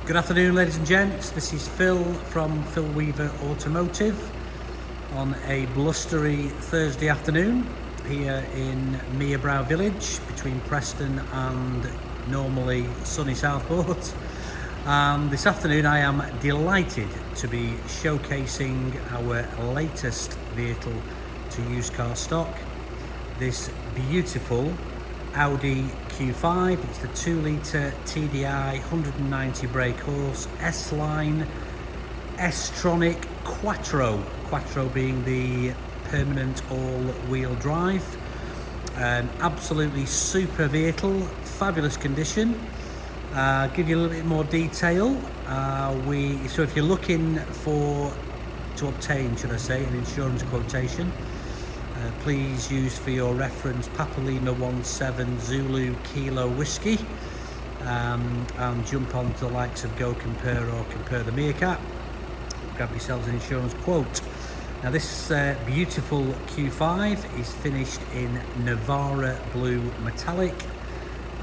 Good afternoon, ladies and gents. This is Phil from Phil Weaver Automotive on a blustery Thursday afternoon here in Merebrow Village between Preston and normally sunny Southport. This afternoon I am delighted to be showcasing our latest vehicle to used car stock, this beautiful Audi Q5. It's the 2-litre TDI 190 brake horse S-Line S-Tronic Quattro. Quattro being the permanent all-wheel drive. Absolutely super vehicle, fabulous condition. Give you a little bit more detail. So if you're looking to obtain, should I say, an insurance quotation, please use for your reference Papa Lima 17 Zulu Kilo Whiskey, and jump on to the likes of Go Compare or Compare the Meerkat. Grab yourselves an insurance quote. Now this beautiful Q5 is finished in Navarra blue metallic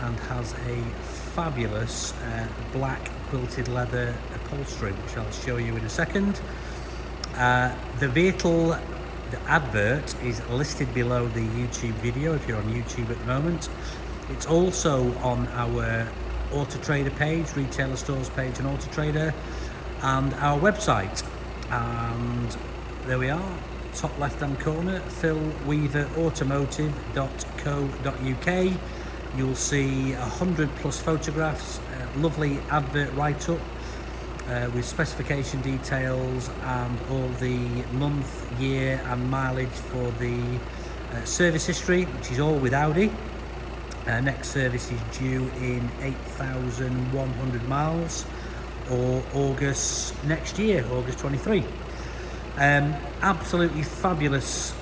and has a fabulous black quilted leather upholstery, which I'll show you in a second. The vehicle, the advert is listed below the YouTube video if you're on YouTube at the moment. It's also on our Auto Trader page, retailer stores page on Auto Trader, and our website. And there we are, top left hand corner, philweaverautomotive.co.uk. You'll see 100 plus photographs, lovely advert write up with specification details and all the month, year and mileage for the service history, which is all with Audi. Next service is due in 8,100 miles or August next year, August 23. Absolutely fabulous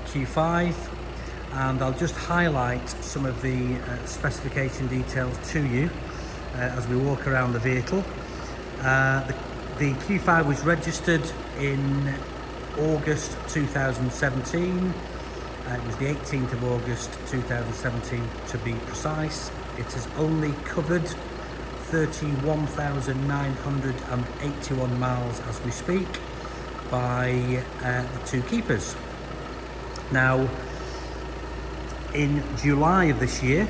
Q5, and I'll just highlight some of the specification details to you as we walk around the vehicle. The Q5 was registered in August 2017. It was the 18th of August 2017 to be precise. It has only covered 31,981 miles as we speak by the two keepers. Now, in July of this year,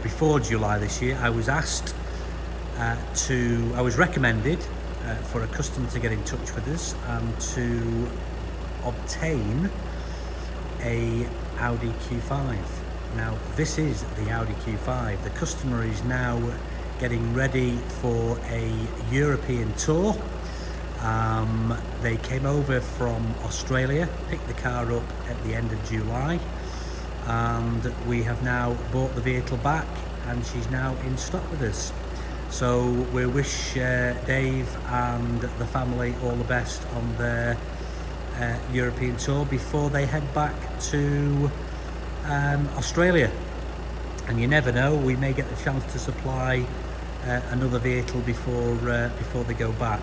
before July this year, I was asked I was recommended for a customer to get in touch with us and to obtain a Audi Q5. Now this is the Audi Q5. The customer is now getting ready for a European tour. They came over from Australia, picked the car up at the end of July, and we have now bought the vehicle back and she's now in stock with us. So we wish Dave and the family all the best on their European tour before they head back to Australia. And you never know, we may get the chance to supply another vehicle before they go back.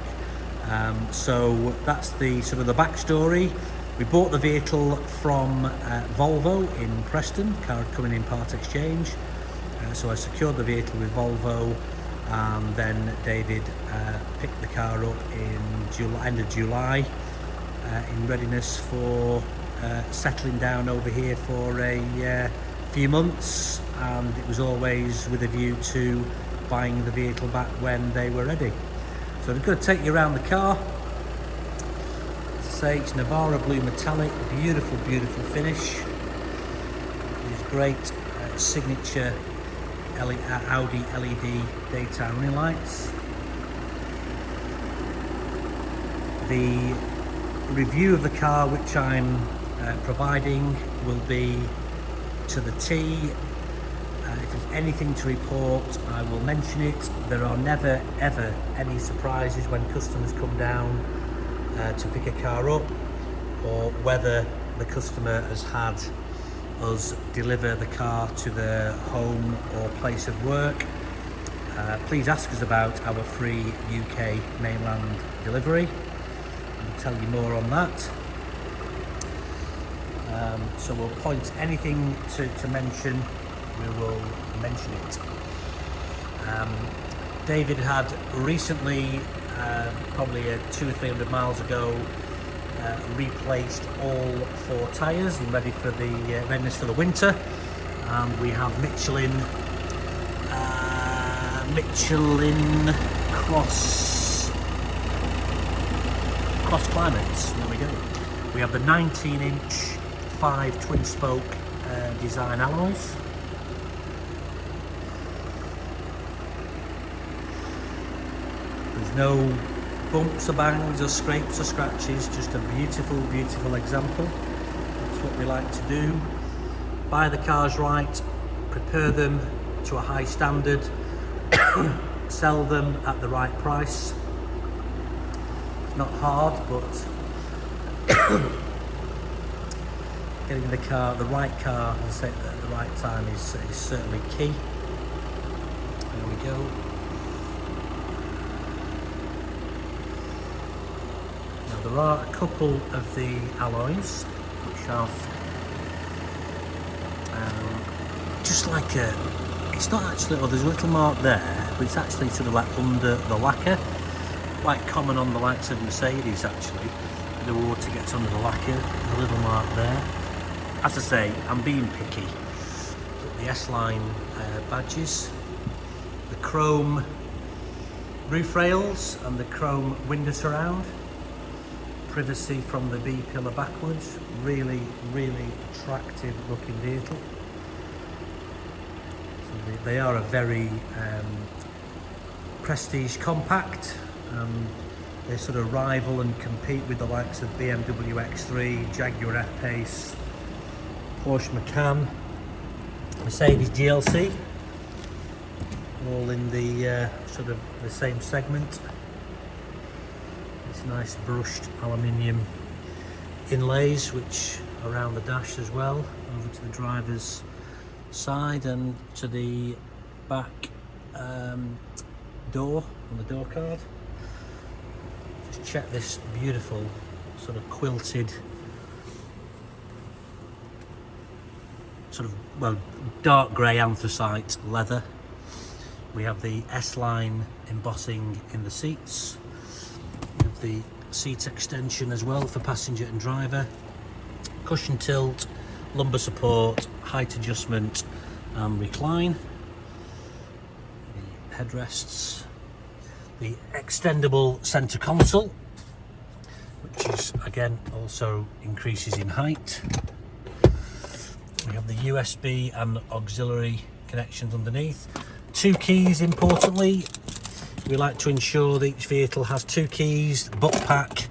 So that's the sort of the backstory. We bought the vehicle from Volvo in Preston. Car had come in part exchange. So I secured the vehicle with Volvo, and then David picked the car up in end of July in readiness for settling down over here for a few months, and it was always with a view to buying the vehicle back when they were ready. So I'm going to take you around the car. As I say, it's Navarra blue metallic, beautiful, beautiful finish. These great signature Audi LED daytime running lights. The review of the car which I'm providing will be to the T. If there's anything to report, I will mention it. There are never ever any surprises when customers come down to pick a car up, or whether the customer has had us deliver the car to their home or place of work. Please ask us about our free UK mainland delivery. I'll tell you more on that. So we'll point anything to mention, we will mention it. David had recently, probably 200 or 300 miles ago, replaced all 4 tyres and readiness for the winter. And we have Michelin cross climates. There we go. We have the 19-inch 5 twin spoke design alloys. There's no bumps or bangs or scrapes or scratches, just a beautiful, beautiful example. That's what we like to do. Buy the cars right, prepare them to a high standard, sell them at the right price. It's not hard, but getting the right car at the right time is certainly key. There we go. Now there are a couple of the alloys which have just like it's not actually, there's a little mark there, but it's actually sort of like under the lacquer. Quite common on the likes of Mercedes actually. The water gets under the lacquer, a little mark there. As I say, I'm being picky. The S-line badges, the chrome roof rails and the chrome window surround, privacy from the B pillar backwards, really, really attractive looking vehicle. So they are a very prestige compact. They sort of rival and compete with the likes of BMW X3, Jaguar F-Pace, Porsche Macan, Mercedes GLC, all in the sort of the same segment. It's nice brushed aluminium inlays which around the dash as well, over to the driver's side and to the back door on the door card. Just check this beautiful sort of quilted, sort of, well, dark grey anthracite leather. We have the S-line embossing in the seats. We have the seat extension as well for passenger and driver. Cushion tilt, lumbar support, height adjustment and recline. The headrests. The extendable centre console, which is again also increases in height. We have the USB and auxiliary connections underneath. 2 keys, importantly. We like to ensure that each vehicle has 2 keys, the book pack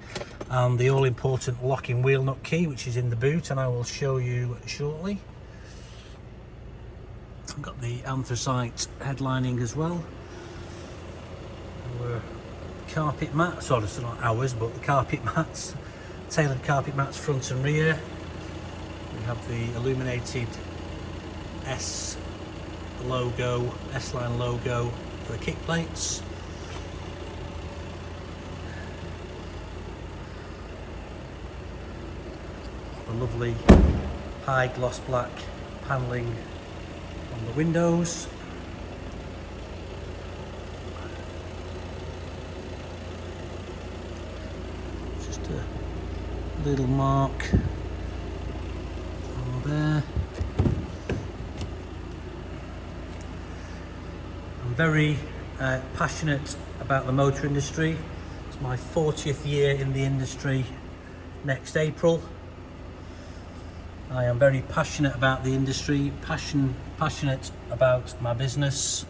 and the all important locking wheel nut key, which is in the boot, and I will show you shortly. I've got the anthracite headlining as well. Our carpet mats, sorry, it's not ours, but the carpet mats, tailored carpet mats front and rear. We have the illuminated S logo, S-line logo for the kick plates. The lovely high gloss black panelling on the windows. Just a little mark on there. I'm very passionate about the motor industry. It's my 40th year in the industry next April. I am very passionate about the industry, passionate about my business,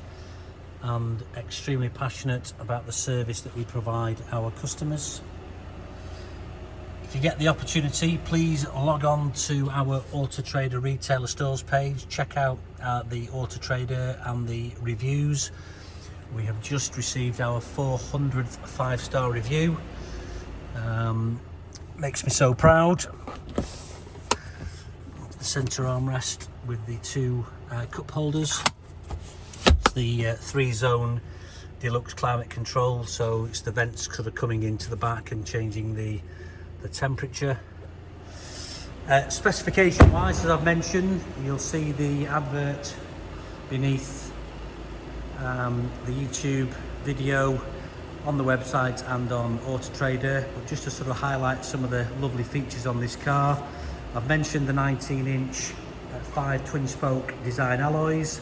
and extremely passionate about the service that we provide our customers. If you get the opportunity, please log on to our Auto Trader retailer stores page. Check out the Auto Trader and the reviews. We have just received our 400th 5-star review. Makes me so proud. The centre armrest with the 2 cup holders. It's the 3-zone deluxe climate control, so it's the vents sort of coming into the back and changing the temperature. Specification wise, as I've mentioned, you'll see the advert beneath the YouTube video on the website and on Auto Trader, but just to sort of highlight some of the lovely features on this car. I've mentioned the 19-inch 5 twin-spoke design alloys,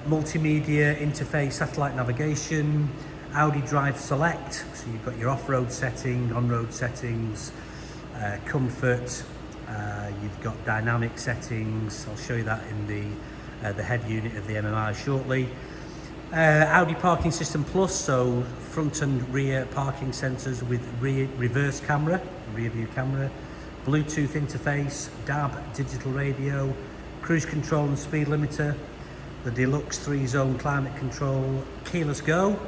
multimedia interface, satellite navigation, Audi Drive Select, so you've got your off-road setting, on-road settings, comfort, you've got dynamic settings. I'll show you that in the head unit of the MMI shortly. Audi Parking System Plus, so front and rear parking sensors with reverse camera, rear view camera, Bluetooth interface, DAB digital radio, cruise control and speed limiter, the deluxe 3-zone climate control, keyless go,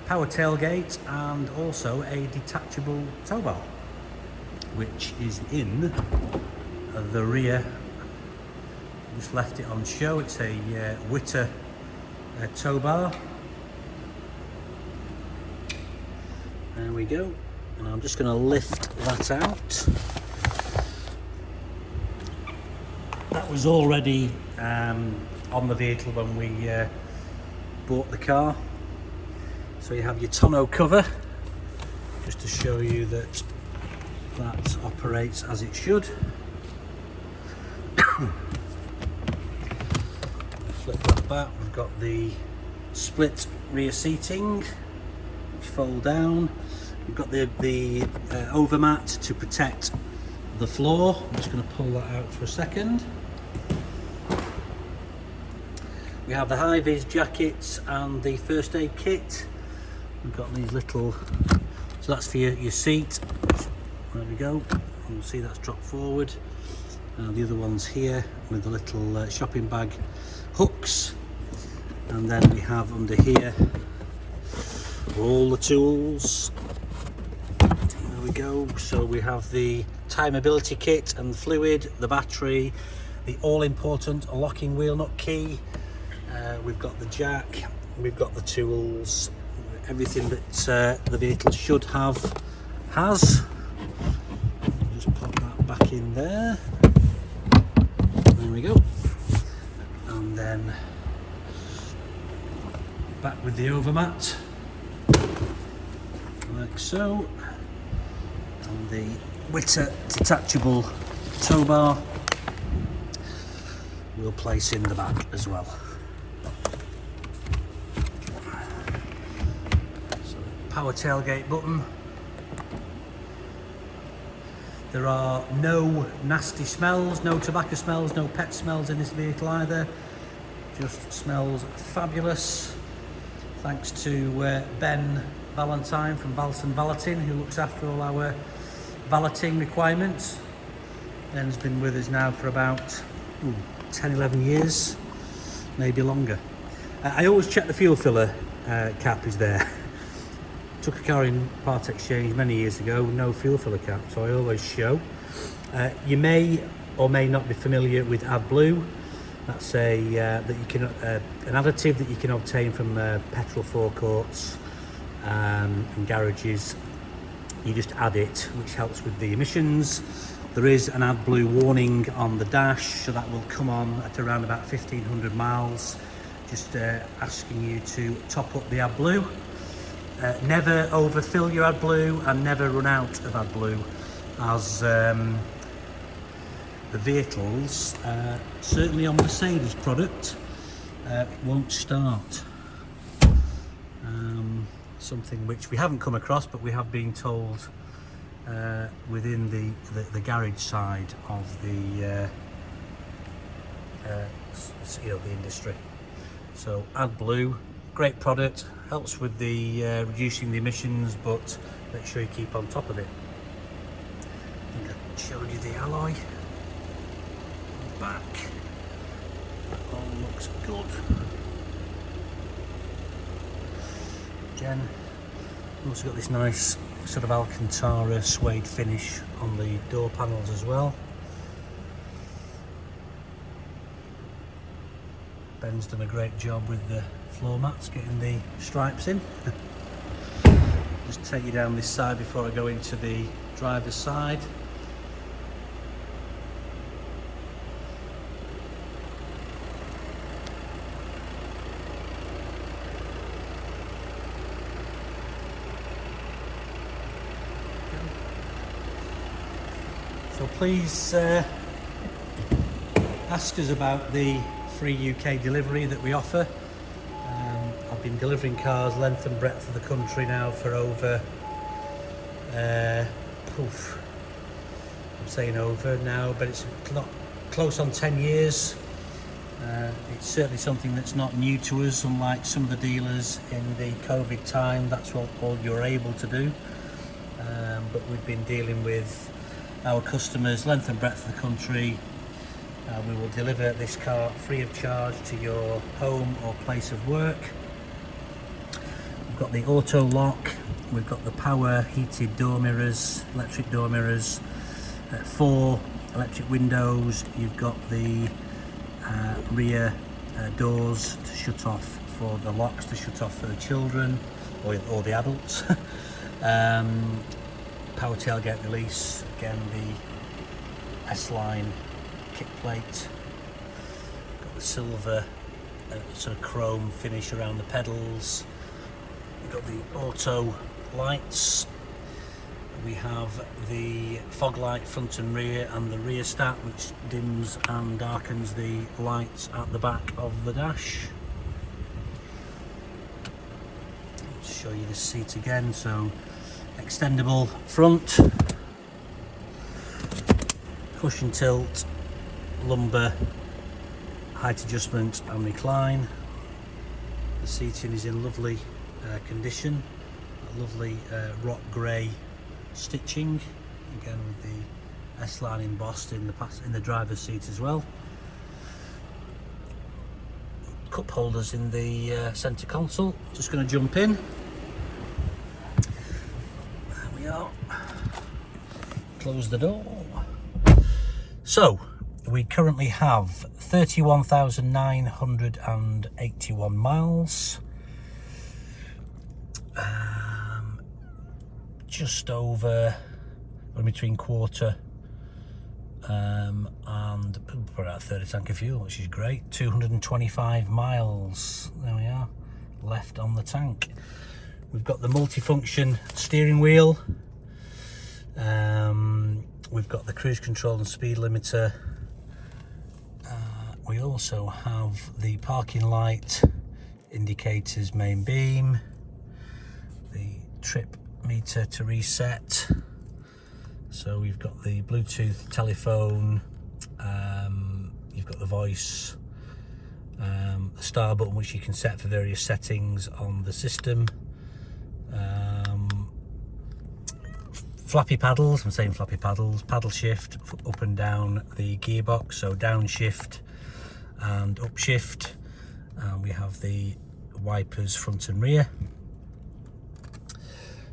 power tailgate, and also a detachable tow bar, which is in the rear. Just left it on show. It's a Witter tow bar. There we go. And I'm just going to lift that out. That was already on the vehicle when we bought the car. So you have your tonneau cover, just to show you that that operates as it should. Flip that back. We've got the split rear seating, which fold down. We've got the overmat to protect the floor. I'm just going to pull that out for a second. We have the high-vis jackets and the first aid kit. We've got these little, so that's for your seat. There we go. You'll see that's dropped forward. The other one's here with the little shopping bag hooks. And then we have under here all the tools. There we go. So we have the tyre mobility kit and the fluid, the battery, the all-important locking wheel nut key. We've got the jack, we've got the tools, everything that the vehicle should have has. Just pop that back in there. There we go. And then back with the overmat, like so. And the Witter detachable tow bar we'll place in the back as well. Power tailgate button. There are no nasty smells, no tobacco smells, no pet smells in this vehicle either. Just smells fabulous. Thanks to Ben Valentine from Valson Valeting, who looks after all our valeting requirements. Ben's been with us now for about 10-11 years, maybe longer. I always check the fuel filler cap is there. Took a car in part exchange many years ago, no fuel filler cap, so I always show. You may or may not be familiar with AdBlue. That's an additive that you can obtain from petrol forecourts and garages. You just add it, which helps with the emissions. There is an AdBlue warning on the dash, so that will come on at around about 1500 miles. Just asking you to top up the AdBlue. Never overfill your AdBlue and never run out of AdBlue, as the vehicles, certainly on Mercedes product, won't start. Something which we haven't come across, but we have been told within the garage side of the the industry. So AdBlue, great product, helps with the reducing the emissions, but make sure you keep on top of it. I think I showed you the alloy. Back, that all looks good. Again, we've also got this nice sort of Alcantara suede finish on the door panels as well. Ben's done a great job with the floor mats, getting the stripes in. Just take you down this side before I go into the driver's side. please ask us about the free UK delivery that we offer. I've been delivering cars length and breadth of the country now for over, I'm saying over now, but it's not close on 10 years. It's certainly something that's not new to us, unlike some of the dealers in the COVID time. That's what all you're able to do. But we've been dealing with our customers length and breadth of the country. We will deliver this car free of charge to your home or place of work. We've got the auto lock, we've got the power heated door mirrors, electric door mirrors, 4 electric windows. You've got the rear doors to shut off for the locks, to shut off for the children or the adults. Power tailgate release, again the S-line kick plate, got the silver sort of chrome finish around the pedals. We've got the auto lights, we have the fog light front and rear, and the rear stat which dims and darkens the lights at the back of the dash. Let's show you the seat again. So extendable front, cushion tilt, lumbar, height adjustment and recline. The seating is in lovely condition, a lovely rock grey stitching, again with the S-line embossed in the driver's seat as well. Cup holders in the centre console. Just going to jump in. There we are. Close the door. So we currently have 31,981 miles. Just over, between quarter and put out a third of tank of fuel, which is great. 225 miles, there we are, left on the tank. We've got the multifunction steering wheel. We've got the cruise control and speed limiter. We also have the parking light, indicators, main beam, the trip meter to reset. So we've got the Bluetooth telephone, you've got the voice, the star button which you can set for various settings on the system, flappy paddles, I'm saying flappy paddles, paddle shift up and down the gearbox, so downshift and upshift. We have the wipers front and rear.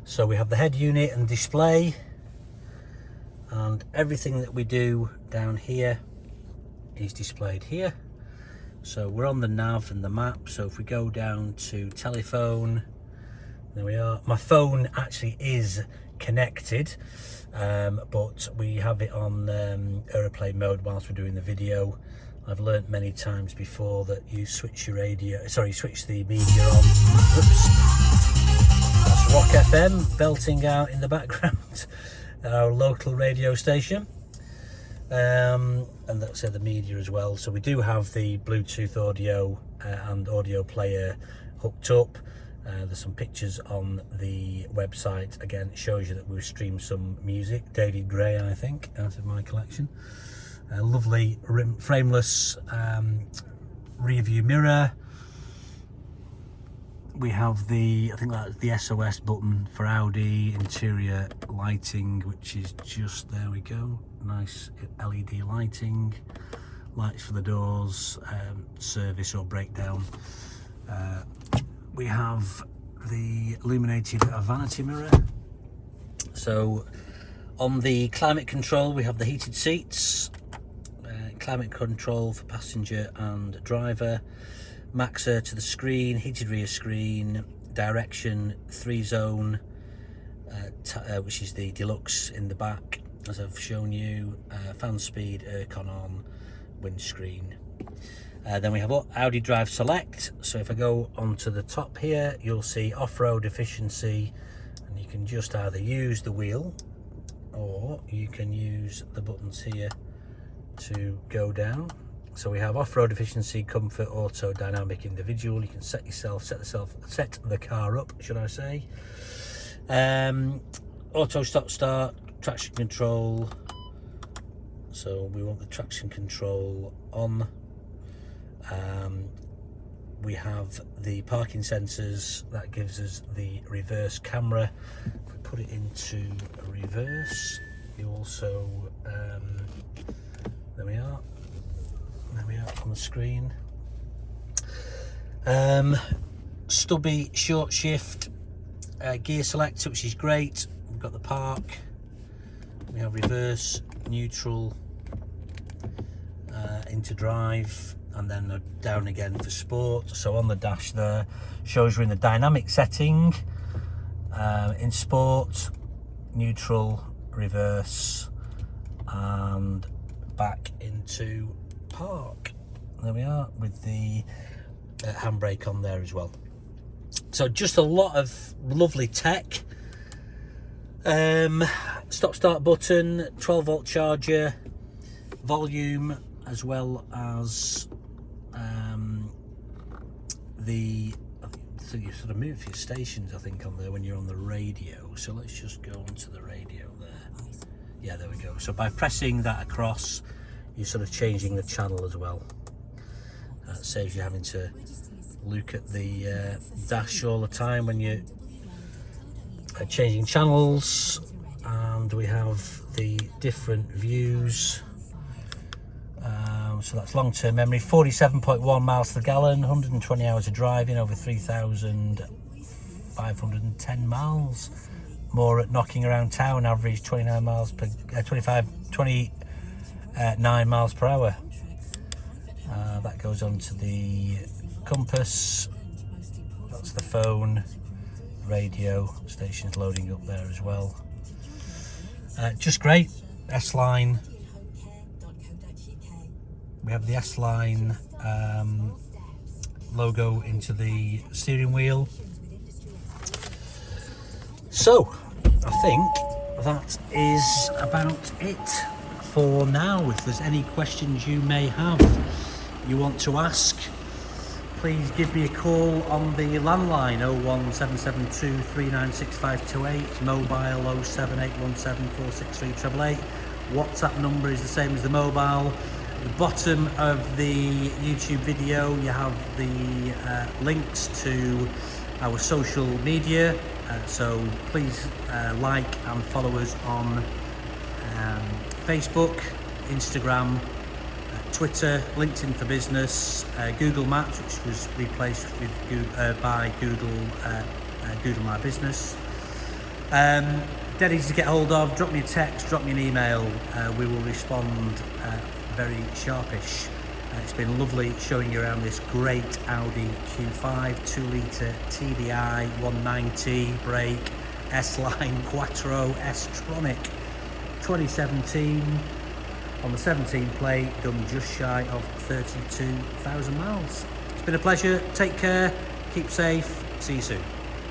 So we have the head unit and display, and everything that we do down here is displayed here. So we're on the nav and the map. So if we go down to telephone, there we are. My phone actually is connected, but we have it on aeroplane mode whilst we're doing the video. I've learnt many times before that you switch your switch the media on. Oops. That's Rock FM belting out in the background, our local radio station, and that's the media as well. So we do have the Bluetooth audio and audio player hooked up. There's some pictures on the website. Again, it shows you that we've streamed some music, David Gray I think, out of my collection. A lovely frameless rear view mirror. We have I think that's the SOS button for Audi. Interior lighting, which is just, there we go, nice LED lighting. Lights for the doors, service or breakdown. We have the illuminated vanity mirror. So on the climate control, we have the heated seats, climate control for passenger and driver, Maxer to the screen, heated rear screen, direction 3-zone, which is the deluxe in the back, as I've shown you, fan speed, aircon on, windscreen. Then we have Audi Drive Select. So if I go onto the top here, you'll see off-road efficiency, and you can just either use the wheel or you can use the buttons here to go down. So we have off-road efficiency, comfort, auto, dynamic, individual. You can set the car up, should I say. Auto, stop, start, traction control. So we want the traction control on. We have the parking sensors. That gives us the reverse camera. If we put it into reverse, you also there we are on the screen. Stubby short shift gear selector, which is great. We've got the park, we have reverse, neutral, into drive, and then down again for sport. So on the dash there shows we're in the dynamic setting, in sport, neutral, reverse, and back into park. There we are, with the handbrake on there as well. So just a lot of lovely tech. Stop start button, 12 volt charger, volume, as well as so you sort of move your stations, I think, on there when you're on the radio. So let's just go onto the radio there. Yeah, there we go. So by pressing that across, you're sort of changing the channel as well. That saves you having to look at the dash all the time when you're changing channels. And we have the different views. So that's long-term memory, 47.1 miles to the gallon, 120 hours of driving, over 3,510 miles. More at knocking around town, average 29 miles per 9 miles per hour. That goes on to the compass. That's the phone, radio stations loading up there as well. Just great. S-Line. We have the S-Line logo into the steering wheel. So I think that is about it for now. If there's any questions you may have, you want to ask, please give me a call on the landline 01772 396528, mobile 07817 463 888. WhatsApp number is the same as the mobile. At the bottom of the YouTube video you have the links to our social media, so please like and follow us on Facebook, Instagram, Twitter, LinkedIn for Business, Google Maps, which was replaced with by Google My Business. Dead easy to get hold of. Drop me a text, drop me an email. We will respond very sharpish. It's been lovely showing you around this great Audi Q5 2-litre TDI 190 brake S-Line Quattro S-Tronic 2017 on the 17 plate, done just shy of 32,000 miles. It's been a pleasure. Take care, keep safe, see you soon.